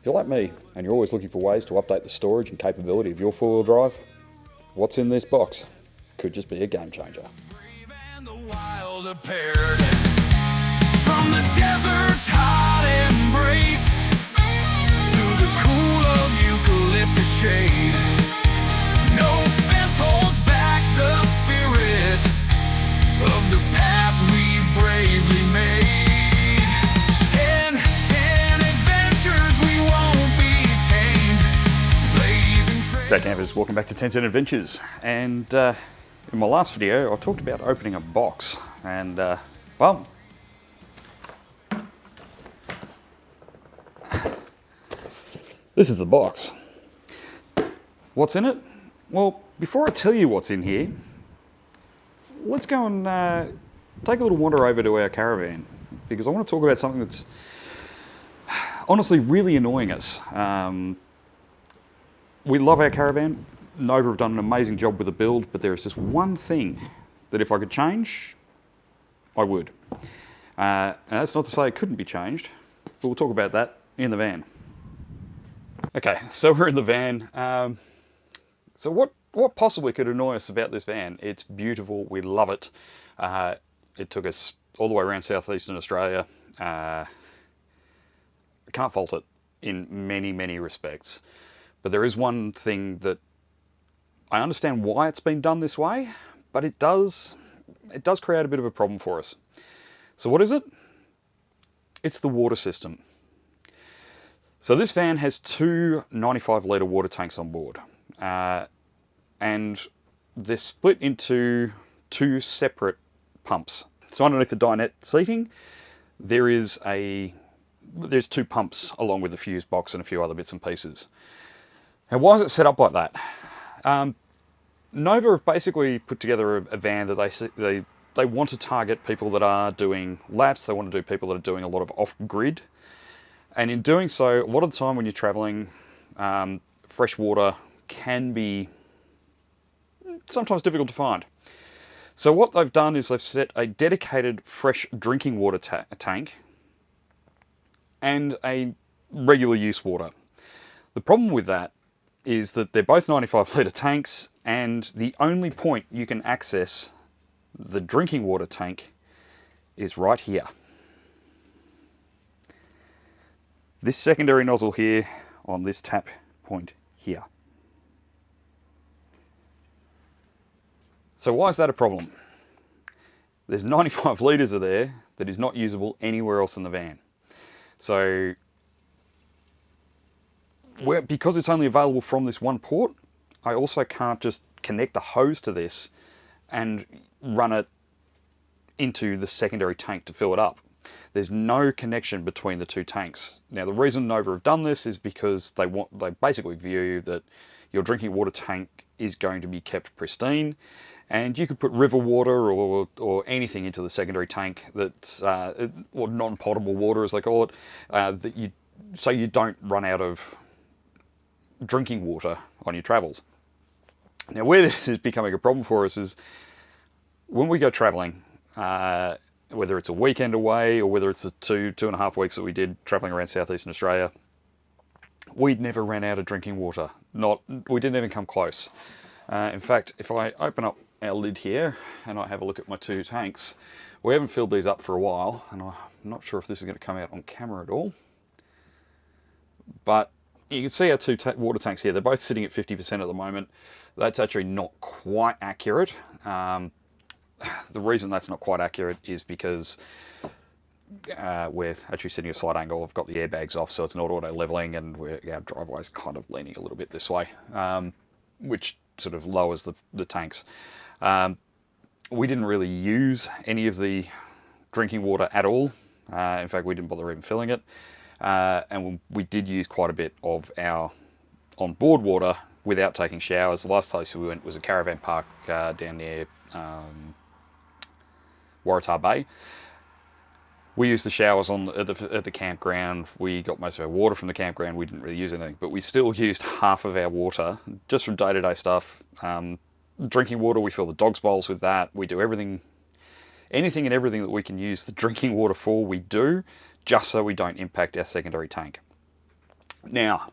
If you're like me and you're always looking for ways to update the storage and capability of your four-wheel drive, what's in this box could just be a game changer. From the desert's hot embrace to the cool of eucalyptus shade, no fence holds back the spirit of the path we bravely made. 10 adventures we won't be tamed. Blazing trails. Hey campers, welcome back to 10 Adventures. And in my last video I talked about opening a box and well, this is the box. What's in it? Well, before I tell you what's in here, let's go and take a little wander over to our caravan, because I want to talk about something that's honestly really annoying us. We love our caravan. Nova have done an amazing job with the build, but there is just one thing that if I could change, I would. And that's not to say it couldn't be changed, but we'll talk about that in the van. Okay, so we're in the van. So what possibly could annoy us about this van? It's beautiful, we love it. It took us all the way around southeastern Australia. I can't fault it in many, many respects. But there is one thing that I understand why it's been done this way, but it does create a bit of a problem for us. So what is it? It's the water system. So this van has two 95-litre water tanks on board, and they're split into two separate pumps. So underneath the dinette seating, there's two pumps along with the fuse box and a few other bits and pieces. Now, why is it set up like that? Nova have basically put together a van that they want to target people that are doing laps. They want to do people that are doing a lot of off-grid. And in doing so, a lot of the time when you're traveling, fresh water can be sometimes difficult to find. So what they've done is they've set a dedicated fresh drinking water tank and a regular use water. The problem with that is that they're both 95-litre tanks, and the only point you can access the drinking water tank is right here. This secondary nozzle here on this tap point here. So why is that a problem? There's 95 litres of there that is not usable anywhere else in the van. So because it's only available from this one port, I also can't just connect a hose to this and run it into the secondary tank to fill it up. There's no connection between the two tanks. Now, the reason Nova have done this is because they basically view that your drinking water tank is going to be kept pristine, and you could put river water or anything into the secondary tank that's or non-potable water, as they call it, so you don't run out of drinking water on your travels. Now, where this is becoming a problem for us is when we go traveling, whether it's a weekend away or whether it's the two and a half weeks that we did traveling around southeastern Australia, we'd never ran out of drinking water. We didn't even come close. In fact, if I open up our lid here and I have a look at my two tanks, we haven't filled these up for a while, and I'm not sure if this is going to come out on camera at all. But you can see our two water tanks here. They're both sitting at 50% at the moment. That's actually not quite accurate. The reason that's not quite accurate is because we're actually sitting at a slight angle. I've got the airbags off, so it's not auto leveling, and our driveway's kind of leaning a little bit this way, which sort of lowers the tanks. We didn't really use any of the drinking water at all. In fact, we didn't bother even filling it. And we did use quite a bit of our on-board water without taking showers. The last place we went was a caravan park down near Waratah Bay. We used the showers at the campground. We got most of our water from the campground. We didn't really use anything, but we still used half of our water just from day-to-day stuff. Drinking water, we fill the dogs' bowls with that. We do anything and everything that we can use the drinking water for, we do, just so we don't impact our secondary tank. Now,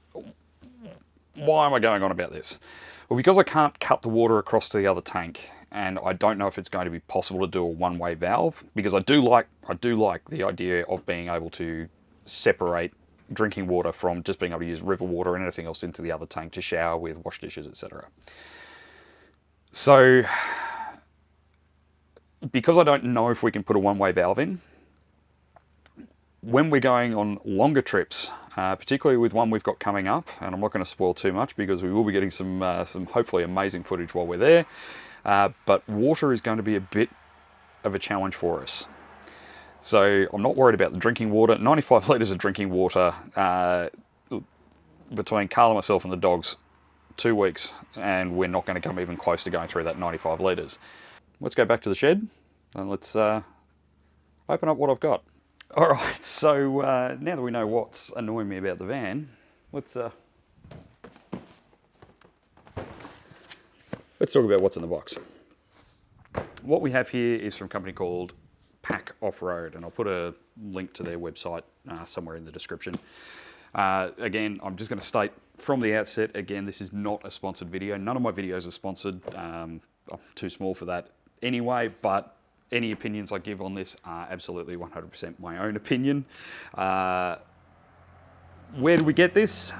why am I going on about this? Well, because I can't cut the water across to the other tank, and I don't know if it's going to be possible to do a one-way valve, because I do like the idea of being able to separate drinking water from just being able to use river water and anything else into the other tank to shower with, wash dishes, etc. So, because I don't know if we can put a one-way valve in, when we're going on longer trips, particularly with one we've got coming up, and I'm not going to spoil too much because we will be getting some hopefully amazing footage while we're there, but water is going to be a bit of a challenge for us. So I'm not worried about the drinking water. 95 litres of drinking water between Carl, myself and the dogs, 2 weeks, and we're not going to come even close to going through that 95 litres. Let's go back to the shed and let's open up what I've got. All right, so now that we know what's annoying me about the van, let's talk about what's in the box. What we have here is from a company called Pak Offroad, and I'll put a link to their website somewhere in the description. Again, I'm just going to state from the outset, again, this is not a sponsored video. None of my videos are sponsored. I'm too small for that anyway, but any opinions I give on this are absolutely 100% my own opinion. Where did we get this?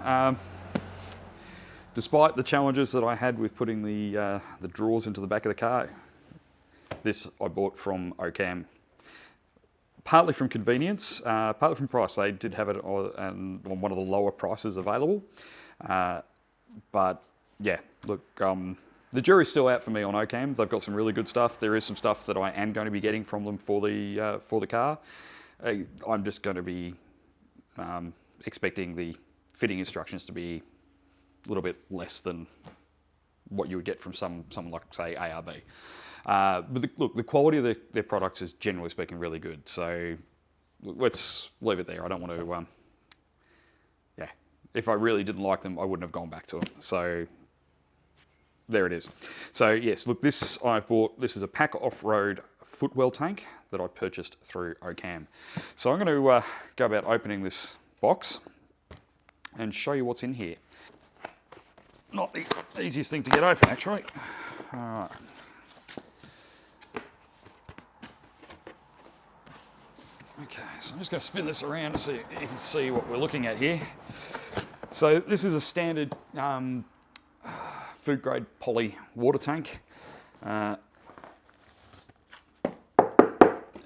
Despite the challenges that I had with putting the drawers into the back of the car, this I bought from Ocam. Partly from convenience, partly from price. They did have it on one of the lower prices available. But yeah, look, the jury's still out for me on Ocam. They've got some really good stuff. There is some stuff that I am going to be getting from them for the car. I'm just going to be expecting the fitting instructions to be a little bit less than what you would get from someone like, say, ARB. But look, the quality of their products is generally speaking really good. So let's leave it there. I don't want to, yeah, if I really didn't like them, I wouldn't have gone back to them. So there it is. So yes, look, this I've bought, this is a Pak Offroad Footwell tank that I purchased through Ocam. So I'm going to go about opening this box and show you what's in here. Not the easiest thing to get open, actually. All right. Okay, so I'm just going to spin this around so you can see what we're looking at here. So this is a standard food grade poly water tank.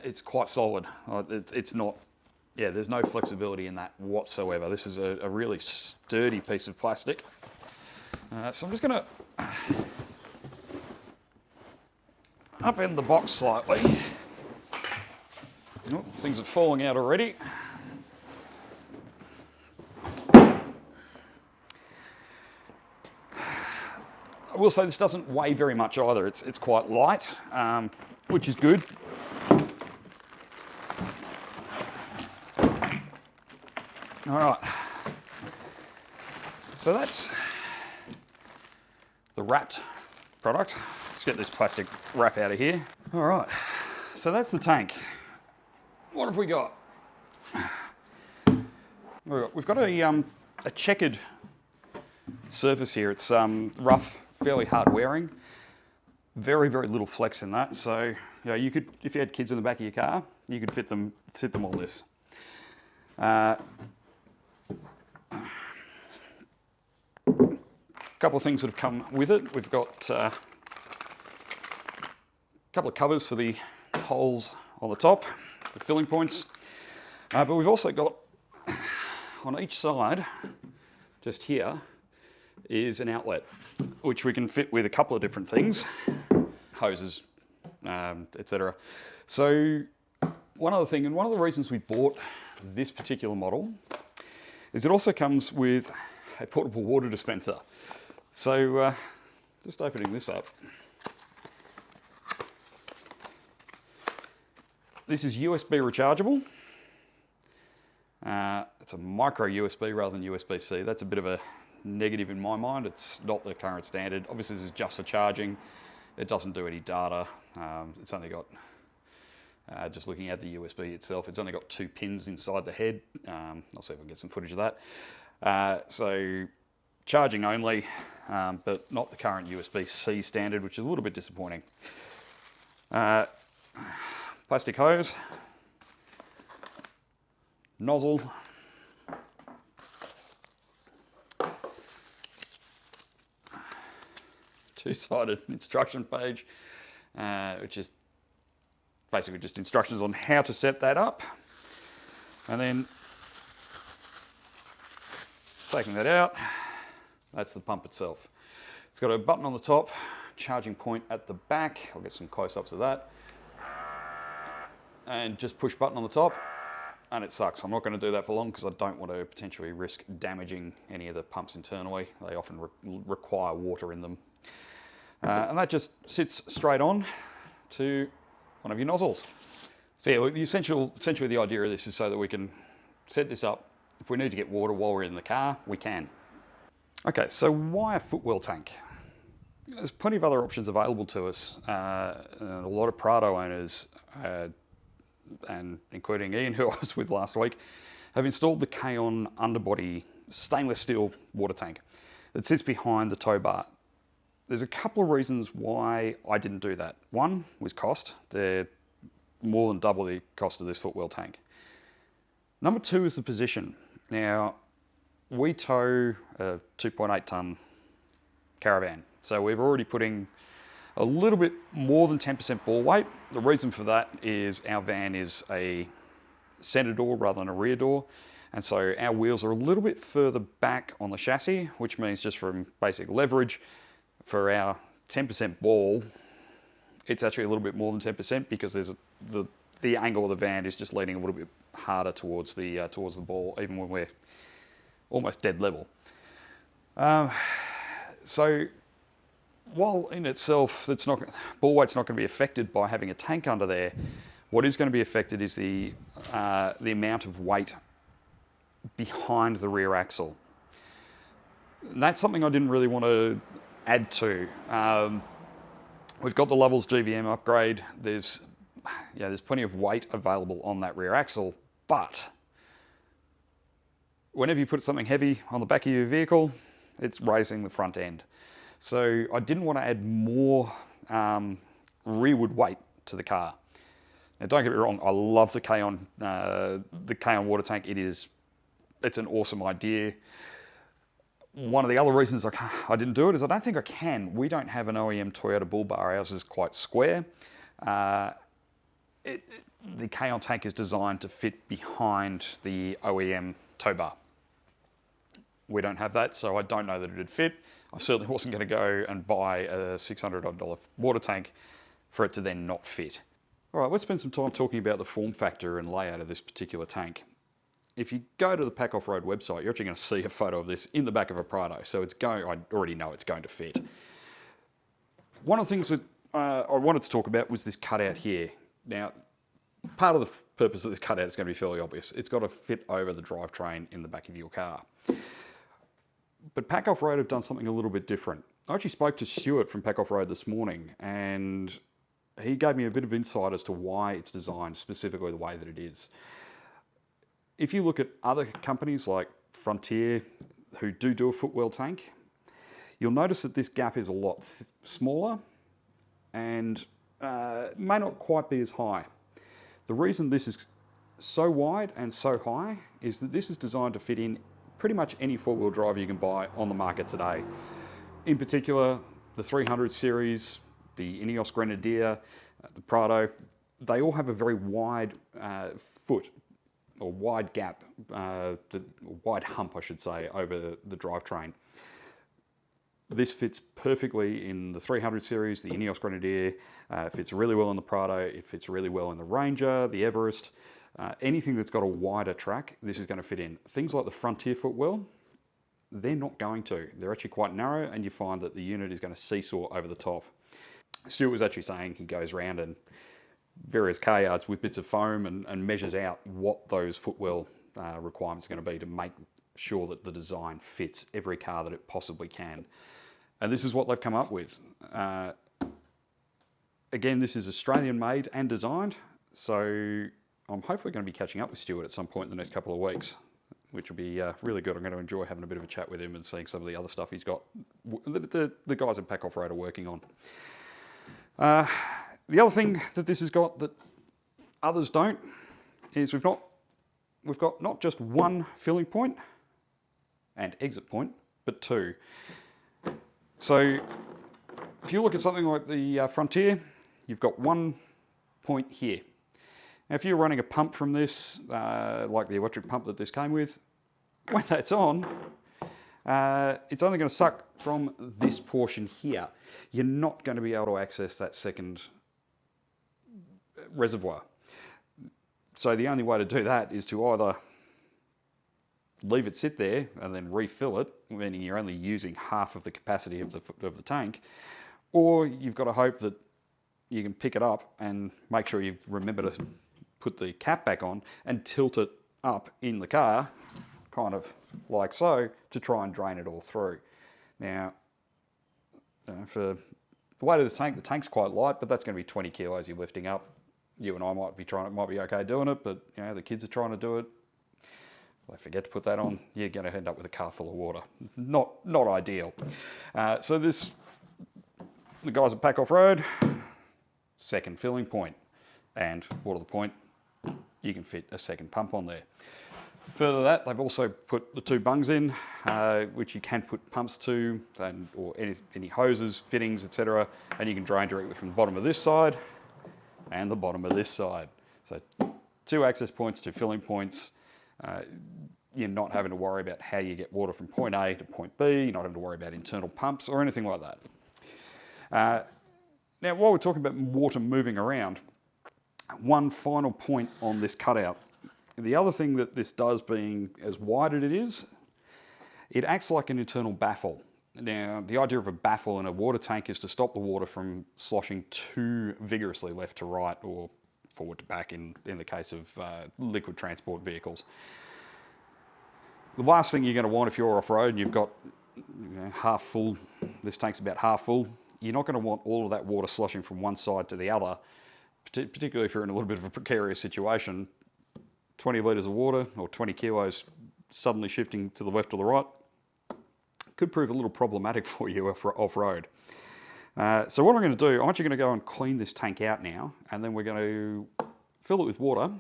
It's quite solid. It's not, yeah, there's no flexibility in that whatsoever. This is a really sturdy piece of plastic. So I'm just going to upend the box slightly. Oh, things are falling out already. I will say this doesn't weigh very much either. It's quite light, which is good. All right. So that's the wrapped product. Let's get this plastic wrap out of here. All right. So that's the tank. What have we got? We've got a checkered surface here. It's rough, fairly hard wearing. Very, very little flex in that. So, you know, you could, if you had kids in the back of your car, you could sit them on this. A couple of things that have come with it. We've got a couple of covers for the holes on the top, the filling points, but we've also got on each side, just here, is an outlet which we can fit with a couple of different things, hoses, etc. So one other thing, and one of the reasons we bought this particular model is it also comes with a portable water dispenser. So just opening this up. This is USB rechargeable. It's a micro USB rather than USB-C. That's a bit of a negative in my mind. It's not the current standard. Obviously, this is just for charging. It doesn't do any data. It's only got, just looking at the USB itself, it's only got 2 pins inside the head. I'll see if I can get some footage of that. So charging only, but not the current USB-C standard, which is a little bit disappointing. Plastic hose, nozzle, two-sided instruction page, which is basically just instructions on how to set that up. And then taking that out, that's the pump itself. It's got a button on the top, charging point at the back. I'll get some close-ups of that. And just push button on the top, and it sucks. I'm not going to do that for long because I don't want to potentially risk damaging any of the pumps internally. They often require water in them. And that just sits straight on to one of your nozzles. So yeah, essentially the idea of this is so that we can set this up. If we need to get water while we're in the car, we can. Okay, so why a Footwell tank? There's plenty of other options available to us. And a lot of Prado owners, and including Ian, who I was with last week, have installed the K-On underbody stainless steel water tank that sits behind the tow bar. There's a couple of reasons why I didn't do that. One was cost. They're more than double the cost of this Footwell tank. Number two is the position. Now, we tow a 2.8 tonne caravan, so we're already putting a little bit more than 10% ball weight. The reason for that is our van is a centre door rather than a rear door, and so our wheels are a little bit further back on the chassis, which means just from basic leverage, for our 10% ball, it's actually a little bit more than 10% because there's the angle of the van is just leaning a little bit harder towards the ball, even when we're almost dead level. So while in itself, ball weight's not going to be affected by having a tank under there, what is going to be affected is the amount of weight behind the rear axle. And that's something I didn't really want to add to. We've got the Lovells GVM upgrade. There's plenty of weight available on that rear axle, but whenever you put something heavy on the back of your vehicle, it's raising the front end. So I didn't want to add more rearward weight to the car. Now, don't get me wrong, I love the K-On water tank. It's an awesome idea. One of the other reasons I didn't do it is I don't think I can. We don't have an OEM Toyota bull bar. Ours is quite square. The K-On tank is designed to fit behind the OEM tow bar. We don't have that, so I don't know that it'd fit. I certainly wasn't going to go and buy a $600 water tank for it to then not fit. All right, let's spend some time talking about the form factor and layout of this particular tank. If you go to the Pak Offroad website, you're actually going to see a photo of this in the back of a Prado, so I already know it's going to fit. One of the things that I wanted to talk about was this cutout here. Now, part of the purpose of this cutout is going to be fairly obvious. It's got to fit over the drivetrain in the back of your car. But Pak Offroad have done something a little bit different. I actually spoke to Stuart from Pak Offroad this morning, and he gave me a bit of insight as to why it's designed specifically the way that it is. If you look at other companies like Frontier who do a Footwell tank, you'll notice that this gap is a lot smaller and may not quite be as high. The reason this is so wide and so high is that this is designed to fit in pretty much any four-wheel drive you can buy on the market today. In particular, the 300 series, the Ineos Grenadier, the Prado, they all have a very wide foot, or wide gap, wide hump, I should say, over the drivetrain. This fits perfectly in the 300 series, the Ineos Grenadier. It fits really well in the Prado. It fits really well in the Ranger, the Everest. Anything that's got a wider track, this is going to fit in. Things like the Frontier Footwell, they're not going to. They're actually quite narrow, and you find that the unit is going to seesaw over the top. Stuart was actually saying he goes around and various car yards with bits of foam and measures out what those Footwell requirements are going to be to make sure that the design fits every car that it possibly can. And this is what they've come up with. Again, this is Australian made and designed, so I'm hopefully going to be catching up with Stuart at some point in the next couple of weeks. which will be really good. I'm going to enjoy having a bit of a chat with him and seeing some of the other stuff he's got, the guys at Pak Offroad are working on. The other thing that this has got that others don't is we've got not just one filling point and exit point, but two. So if you look at something like the Frontier, you've got one point here. Now, if you're running a pump from this, like the electric pump that this came with, when that's on, it's only going to suck from this portion here. You're not going to be able to access that second reservoir. So the only way to do that is to either leave it sit there and then refill it, meaning you're only using half of the capacity of the tank, or you've got to hope that you can pick it up and make sure you remember to put the cap back on and tilt it up in the car, kind of like so, to try and drain it all through. Now, for the weight of this tank, the tank's quite light, but that's going to be 20 kilos you're lifting up. You and I might be okay doing it, but you know, the kids are trying to do it. They forget to put that on, you're going to end up with a car full of water. Not ideal. So the guys at Pak Offroad, second filling point, and what to the point, you can fit a second pump on there. Further to that, they've also put the two bungs in, which you can put pumps to, or any hoses, fittings, etc., and you can drain directly from the bottom of this side and the bottom of this side. So two access points, two filling points. You're not having to worry about how you get water from point A to point B. You're not having to worry about internal pumps or anything like that. Now, while we're talking about water moving around, one final point on this cutout. The other thing that this does, being as wide as it is, it acts like an internal baffle. Now, the idea of a baffle in a water tank is to stop the water from sloshing too vigorously left to right or forward to back in the case of liquid transport vehicles. The last thing you're going to want if you're off-road and you've got half full, this tank's about half full, you're not going to want all of that water sloshing from one side to the other, particularly if you're in a little bit of a precarious situation. 20 litres of water or 20 kilos suddenly shifting to the left or the right could prove a little problematic for you off-road. So what I'm going to do, I'm actually going to go and clean this tank out now, and then we're going to fill it with water,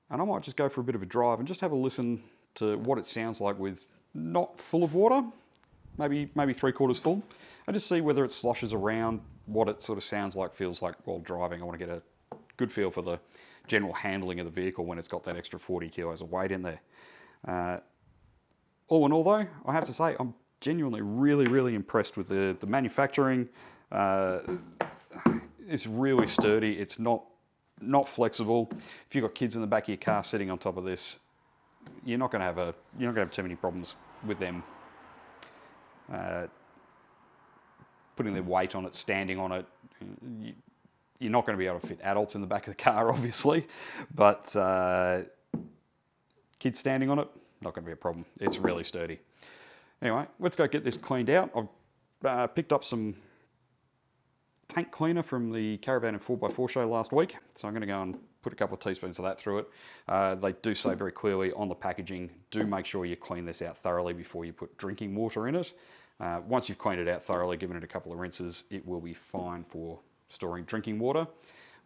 and I might just go for a bit of a drive and just have a listen to what it sounds like with not full of water, maybe 3/4 full, and just see whether it sloshes around, what it sort of sounds like, feels like while driving. I want to get a good feel for the general handling of the vehicle when it's got that extra 40 kilos of weight in there. All in all though, I have to say I'm genuinely really impressed with the manufacturing. It's really sturdy. It's not flexible. If you've got kids in the back of your car sitting on top of this, you're not going to have too many problems with them putting their weight on it, standing on it. You're not going to be able to fit adults in the back of the car, obviously, but kids standing on it, not going to be a problem. It's really sturdy. Anyway, let's go get this cleaned out. I've picked up some tank cleaner from the Caravan and 4x4 show last week, so I'm going to go and put a couple of teaspoons of that through it. They do say very clearly on the packaging, do make sure you clean this out thoroughly before you put drinking water in it. Once you've cleaned it out thoroughly, given it a couple of rinses, it will be fine for storing drinking water,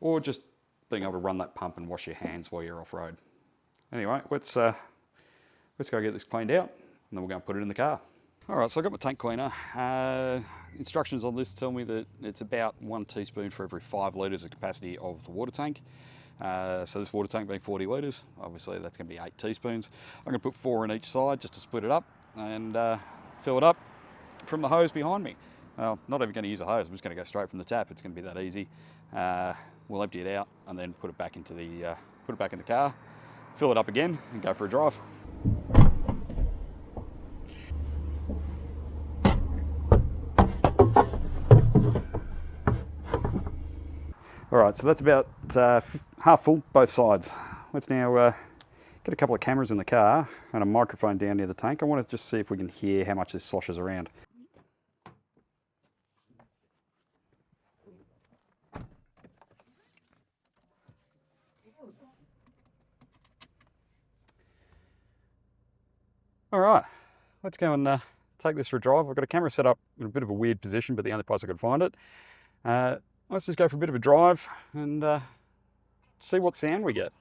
or just being able to run that pump and wash your hands while you're off-road. Anyway, let's go get this cleaned out, and then we'll go and put it in the car. All right, so I got my tank cleaner. Instructions on this tell me that it's about 1 teaspoon for every 5 litres of capacity of the water tank. So this water tank being 40 litres, obviously that's going to be 8 teaspoons. I'm going to put 4 on each side just to split it up and fill it up from the hose behind me. Well, not even going to use a hose, I'm just going to go straight from the tap. It's going to be that easy. We'll empty it out and then put it back into the car, fill it up again and go for a drive. All right, so that's about half full, both sides. Let's now get a couple of cameras in the car and a microphone down near the tank. I want to just see if we can hear how much this sloshes around. All right, let's go and take this for a drive. I've got a camera set up in a bit of a weird position, but the only place I could find it. Let's just go for a bit of a drive and see what sound we get.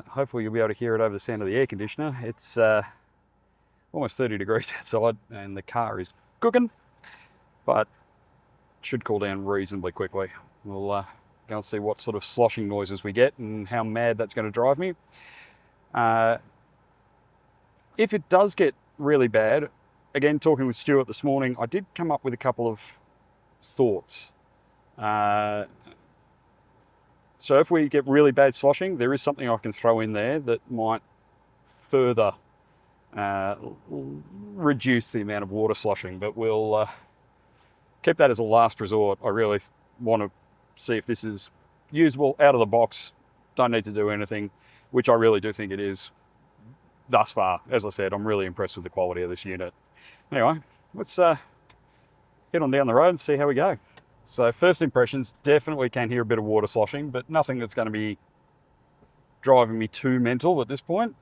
Hopefully you'll be able to hear it over the sound of the air conditioner. It's almost 30 degrees outside and the car is cooking, but should cool down reasonably quickly. We'll go and see what sort of sloshing noises we get and how mad that's going to drive me. If it does get really bad, again, talking with Stuart this morning, I did come up with a couple of thoughts. So if we get really bad sloshing, there is something I can throw in there that might further reduce the amount of water sloshing, but we'll keep that as a last resort. I really want to see if this is usable out of the box, don't need to do anything, which I really do think it is thus far. As I said, I'm really impressed with the quality of this unit. Anyway, let's head on down the road and see how we go. So first impressions, definitely can hear a bit of water sloshing, but nothing that's going to be driving me too mental at this point.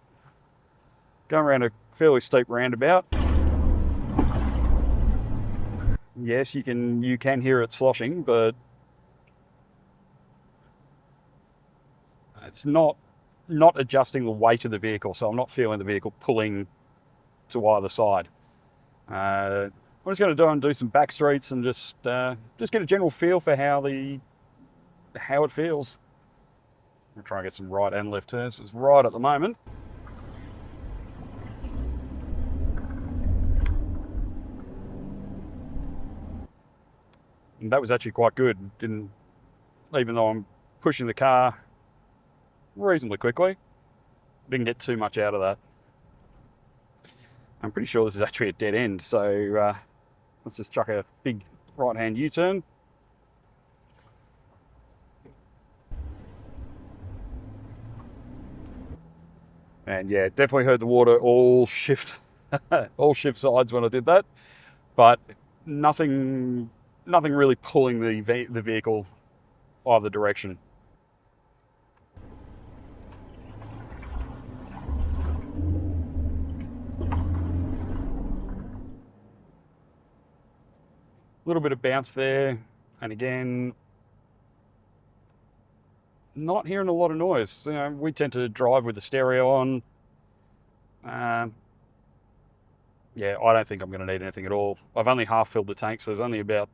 Going around a fairly steep roundabout. Yes, you can hear it sloshing, but it's not adjusting the weight of the vehicle, so I'm not feeling the vehicle pulling to either side. I'm just going to do some back streets and just get a general feel for how it feels. I'm going to try and get some right and left turns. It's right at the moment. And that was actually quite good. Even though I'm pushing the car reasonably quickly, didn't get too much out of that. I'm pretty sure this is actually a dead end, so let's just chuck a big right-hand U-turn. And yeah, definitely heard the water all shift sides when I did that, but nothing really pulling the vehicle either direction. A little bit of bounce there, and again, not hearing a lot of noise. You know, we tend to drive with the stereo on. Yeah, I don't think I'm going to need anything at all. I've only half filled the tank, so there's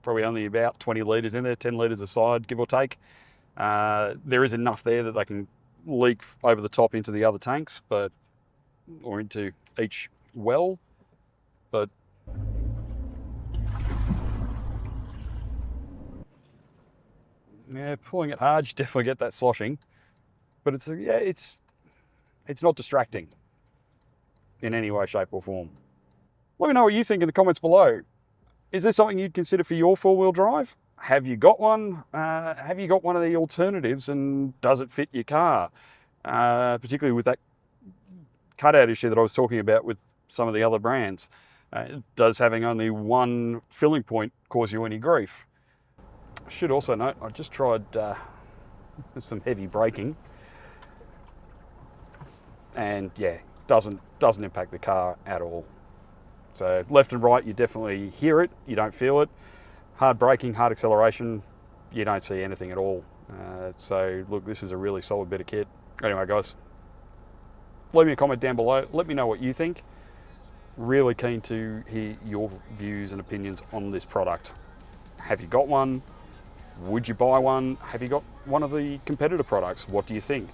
probably only about 20 litres in there, 10 litres a side, give or take. There is enough there that they can leak over the top into the other tanks, or into each well, but yeah, pulling it hard, you definitely get that sloshing, but it's not distracting in any way, shape or form. Let me know what you think in the comments below. Is this something you'd consider for your four-wheel drive? Have you got one? Have you got one of the alternatives, and does it fit your car? Particularly with that cutout issue that I was talking about with some of the other brands. Does having only one filling point cause you any grief? I should also note, I just tried some heavy braking, and yeah, doesn't impact the car at all. So left and right, you definitely hear it, you don't feel it. Hard braking, hard acceleration, you don't see anything at all. So look, this is a really solid bit of kit. Anyway guys, leave me a comment down below, let me know what you think. Really keen to hear your views and opinions on this product. Have you got one? Would you buy one? Have you got one of the competitor products? What do you think?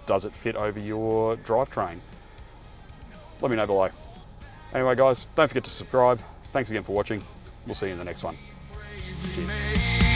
Does it fit over your drivetrain? Let me know below. Anyway guys, don't forget to subscribe. Thanks again for watching. We'll see you in the next one. Cheers.